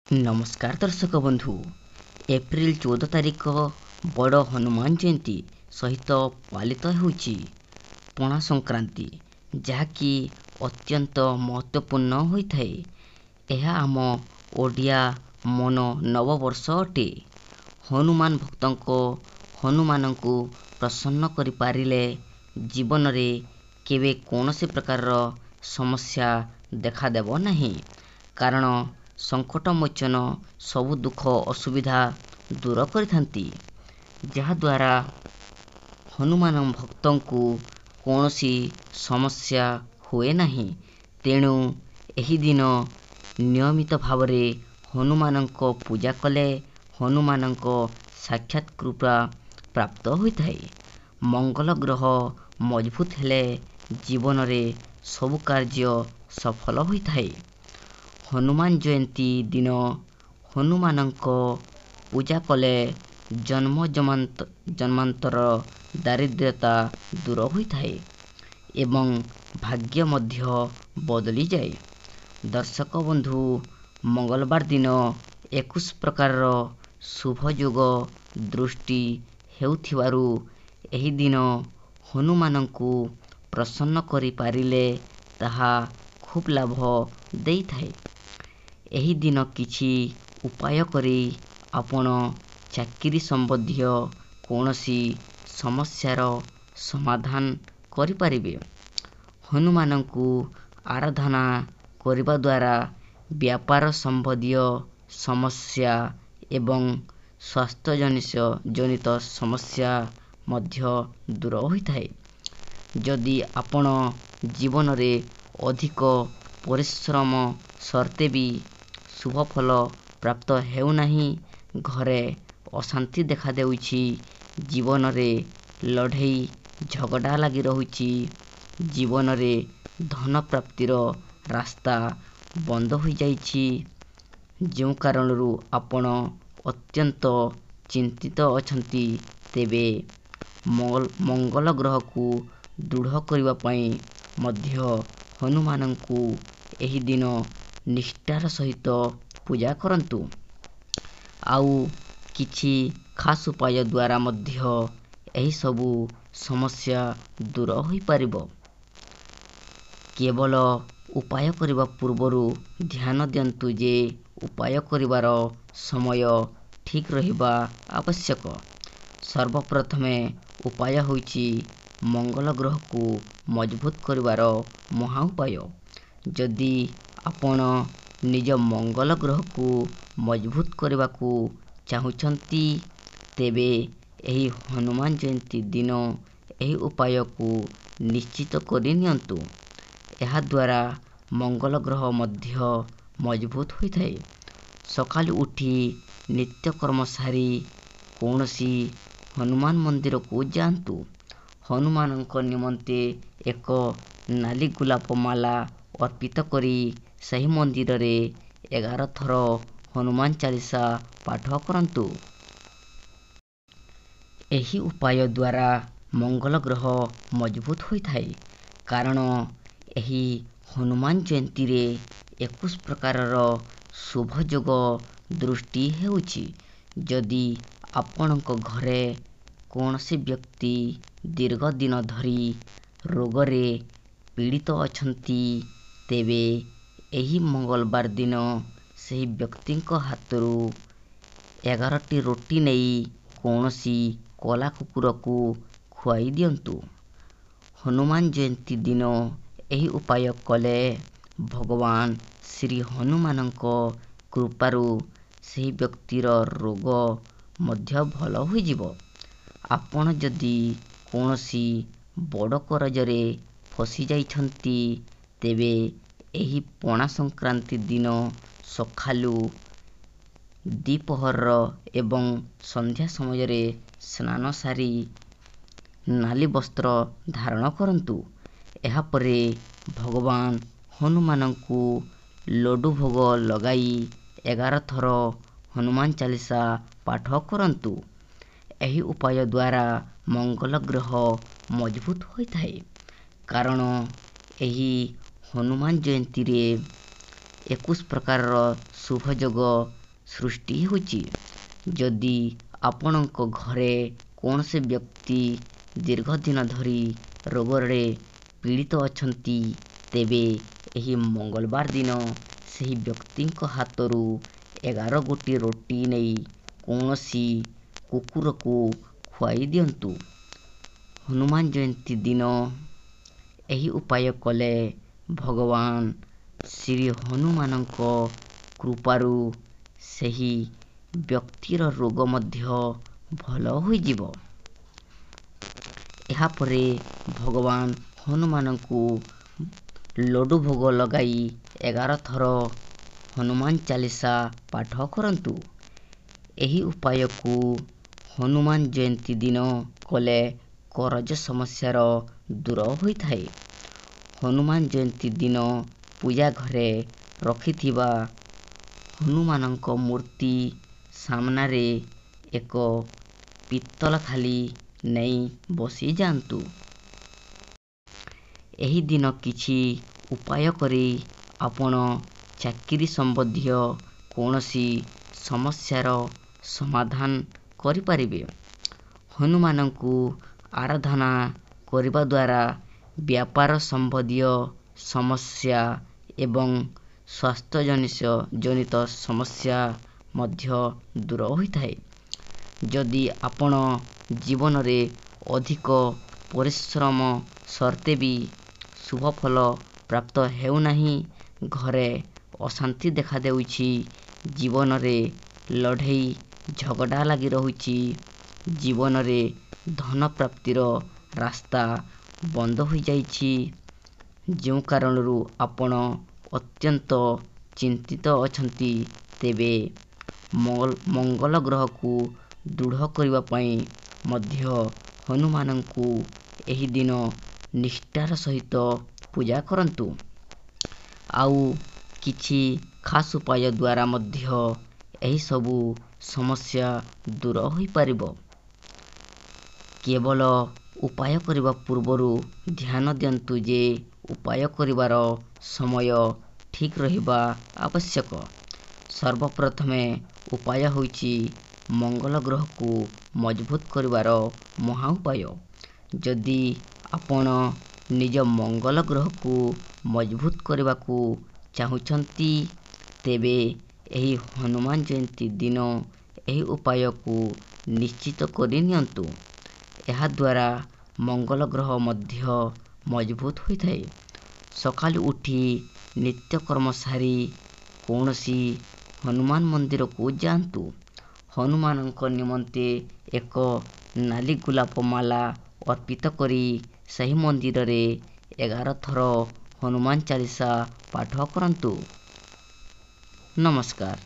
नमस्कार दर्शक बंधु। एप्रिल 14 तारिख बड़ हनुमान जयंती सहित पालित होउछि पणा संक्रांति, जहाँकि अत्यंत महत्वपूर्ण होइथाए। यह आम ओडिया मन नववर्ष अटे। हनुमान भक्तंको हनुमानंकु प्रसन्न करि पारिले जीवन रे केबे कौनसी प्रकार समस्या देखा देबो नहीं, कारण संकट मोचन सबु दुख असुविधा दूर करिथांती, जहाद्वारा हनुमान भक्तंकु कौनसी समस्या हुए नहीं। तेणु एही दिन नियमित भावरे हनुमानंको पूजा कले हनुमानंको साक्षात कृपा प्राप्त होइथाए। मंगल ग्रह मजबूत हेले जीवन रे सबु कार्य सफल होइथाए। हनुमान जयंती दिन हनुमानंको पूजा कले जन्मांतर दारिद्र्यता दूर होइथाए एवं भाग्य मध्य बदली जाए। दर्शक बंधु, मंगलवार दिन 21 प्रकार शुभ योग दृष्टि हेउथिबारु एही दिन हनुमानंकु प्रसन्न करि पारिले ताहा खूब लाभ देइथाए। एही दिन किछि उपाय करी आपण चाकरी संबंधी कौनसी समस्यार समाधान करि पारिबे। हनुमानंकु आराधना करिबा द्वारा व्यापार संबंधी समस्या एवं स्वास्थ्य जनित समस्या मध्य दूर होइथाए। जदि आपण जीवन रे अधिक परिश्रम सर्ते भी शुभ फल प्राप्त हेउ नहीं, घरे अशांति देखा देउछि, जीवन रे लढ़ई झगड़ा लगी रहुछि, जीवन रे धन प्राप्तिर रास्ता बंद हो जाइछि, जो कारणरू आपण अत्यंत चिंतित अछंती, तेबे मंगल ग्रह को दृढ़ करिबा पई मध्य हनुमानंकु एही दिन निष्ठार सहित पूजा करंतु। आउ किछि खास उपाय द्वारा मध्य एही सबु समस्या दूर होई पारिबो। केवल उपाय करिबा पूर्वरु ध्यान दियंतु जे उपाय करिबार समय ठीक रहिबा आवश्यक। सर्वप्रथमे उपाय होइछि मंगल ग्रह को मजबूत करिबार महा उपाय। जदि आपण निज मंगल ग्रह को मजबूत करबा को चाहुचंती, तेबे एही हनुमान जयंती दिन एही उपाय को निश्चित करि नियंतु। एहा द्वारा मंगल ग्रह मध्य मजबूत होइथाए। सकालु उठी नित्य कर्म सारी कौनसी हनुमान मंदिर को जांतु। हनुमानंक निमंते एक नाली गुलाप माला अर्पित करी सही मंदिर रे 11 थर हनुमान चालीसा पाठ करंतु। एही उपाय द्वारा मंगल ग्रह मजबूत होइथाए, कारण एही हनुमान जयंती रे 21 प्रकारर शुभ योग दृष्टि हेउछि। जदि आपणक घरे कौनसी व्यक्ति दीर्घ दिन धरी रोगरे पीड़ित अछंती, तेबे एही मंगलवार दिन सही व्यक्तिंक हाथरू 11टी रोटी नेई कौनसी कला कुकुर को खुआई दियंतु। हनुमान जयंती दिन एही उपाय कले भगवान श्री हनुमानंक कृपारू सही व्यक्तिर रोग मध्य भल होई जिवो। आपण जदि कौनसी बड़ करजरे फसी जाइछंती, तेबे एही पणा संक्रांति दिन सखालु दीपहर एवं संध्या समय रे स्नान सारी नाली वस्त्र धारण करंतु। एहा परे भगवान हनुमानंकु लड्डू भोग लगाई 11 थर हनुमान चालीसा पाठ करंतु। एही उपाय द्वारा मंगल ग्रह मजबूत होइथाए, कारण एही हनुमान जयंती रे 21 ପ୍ରକାରର ଶୁଭ ଯୋଗ ସୃଷ୍ଟି ହେଉଛି। ଯଦି ଆପଣଙ୍କ ଘରେ କୌଣସି ବ୍ୟକ୍ତି ଦୀର୍ଘ ଦିନ ଧରି ରୋଗରେ ପୀଡ଼ିତ ଅଛନ୍ତି, ତେବେ ଏହି ମଙ୍ଗଳବାର ଦିନ ସେହି ବ୍ୟକ୍ତିଙ୍କ ହାତରୁ 11 ଗୋଟି ରୁଟି ନେଇ କୌଣସି କୁକୁରକୁ ଖୁଆଇ ଦିଅନ୍ତୁ। ହନୁମାନ ଜୟନ୍ତୀ ଦିନ ଏହି ଉପାୟ କଲେ ଭଗବାନ ଶ୍ରୀ ହନୁମାନଙ୍କ କୃପାରୁ ସେହି ବ୍ୟକ୍ତିର ରୋଗ ମଧ୍ୟ ଭଲ ହୋଇଯିବ। ଏହାପରେ ଭଗବାନ ହନୁମାନଙ୍କୁ ଲଡୁ ଭୋଗ ଲଗାଇ 11 ଥର ହନୁମାନ ଚାଳିଶା ପାଠ କରନ୍ତୁ। ଏହି ଉପାୟକୁ ହନୁମାନ ଜୟନ୍ତୀ ଦିନ କଲେ କରଜ ସମସ୍ୟାର ଦୂର ହୋଇଥାଏ। ହନୁମାନ ଜୟନ୍ତୀ ଦିନ ପୂଜା ଘରେ ରଖିଥିବା ହନୁମାନଙ୍କ ମୂର୍ତ୍ତି ସାମ୍ନାରେ ଏକ ପିତ୍ତଳ ଥାଳି ନେଇ ବସିଯାଆନ୍ତୁ। ଏହି ଦିନ କିଛି ଉପାୟ କରି ଆପଣ ଚାକିରି ସମ୍ବନ୍ଧୀୟ କୌଣସି ସମସ୍ୟାର ସମାଧାନ କରିପାରିବେ। ହନୁମାନଙ୍କୁ ଆରାଧନା କରିବା ଦ୍ୱାରା ବ୍ୟାପାର ସମ୍ବନ୍ଧୀୟ ସମସ୍ୟା ଏବଂ ସ୍ୱାସ୍ଥ୍ୟଜନିତ ସମସ୍ୟା ମଧ୍ୟ ଦୂର ହୋଇଥାଏ। ଯଦି ଆପଣ ଜୀବନରେ ଅଧିକ ପରିଶ୍ରମ ସତ୍ତ୍ୱେ ବି ଶୁଭ ଫଳ ପ୍ରାପ୍ତ ହେଉନାହିଁ, ଘରେ ଅଶାନ୍ତି ଦେଖାଦେଉଛି, ଜୀବନରେ ଲଢ଼େଇ ଝଗଡ଼ା ଲାଗି ରହୁଛି, ଜୀବନରେ ଧନ ପ୍ରାପ୍ତିର ରାସ୍ତା ବନ୍ଦ ହୋଇଯାଇଛି, ଯେଉଁ କାରଣରୁ ଆପଣ ଅତ୍ୟନ୍ତ ଚିନ୍ତିତ ଅଛନ୍ତି, ତେବେ ମଙ୍ଗଳ ଗ୍ରହକୁ ଦୃଢ଼ କରିବା ପାଇଁ ମଧ୍ୟ ହନୁମାନଙ୍କୁ ଏହି ଦିନ ନିଷ୍ଠାର ସହିତ ପୂଜା କରନ୍ତୁ। ଆଉ କିଛି ଖାସ୍ ଉପାୟ ଦ୍ୱାରା ମଧ୍ୟ ଏହିସବୁ ସମସ୍ୟା ଦୂର ହୋଇପାରିବ। କେବଳ ଉପାୟ କରିବା ପୂର୍ବରୁ ଧ୍ୟାନ ଦିଅନ୍ତୁ ଯେ ଉପାୟ କରିବାର ସମୟ ଠିକ୍ ରହିବା ଆବଶ୍ୟକ। ସର୍ବପ୍ରଥମେ ଉପାୟ ହେଉଛି ମଙ୍ଗଳ ଗ୍ରହକୁ ମଜବୁତ କରିବାର ମହା ଉପାୟ। ଯଦି ଆପଣ ନିଜ ମଙ୍ଗଳ ଗ୍ରହକୁ ମଜବୁତ କରିବାକୁ ଚାହୁଁଛନ୍ତି, ତେବେ ଏହି ହନୁମାନ ଜୟନ୍ତୀ ଦିନ ଏହି ଉପାୟକୁ ନିଶ୍ଚିତ କରି ନିଅନ୍ତୁ। ଏହାଦ୍ୱାରା ମଙ୍ଗଳ ଗ୍ରହ ମଧ୍ୟ ମଜବୁତ ହୋଇଥାଏ। ସକାଳୁ ଉଠି ନିତ୍ୟକର୍ମ ସାରି କୌଣସି ହନୁମାନ ମନ୍ଦିରକୁ ଯାଆନ୍ତୁ। ହନୁମାନଙ୍କ ନିମନ୍ତେ ଏକ ନାଲି ଗୋଲାପ ମାଳା ଅର୍ପିତ କରି ସେହି ମନ୍ଦିରରେ 11 ଥର ହନୁମାନ ଚାଳିଶା ପାଠ କରନ୍ତୁ। ନମସ୍କାର।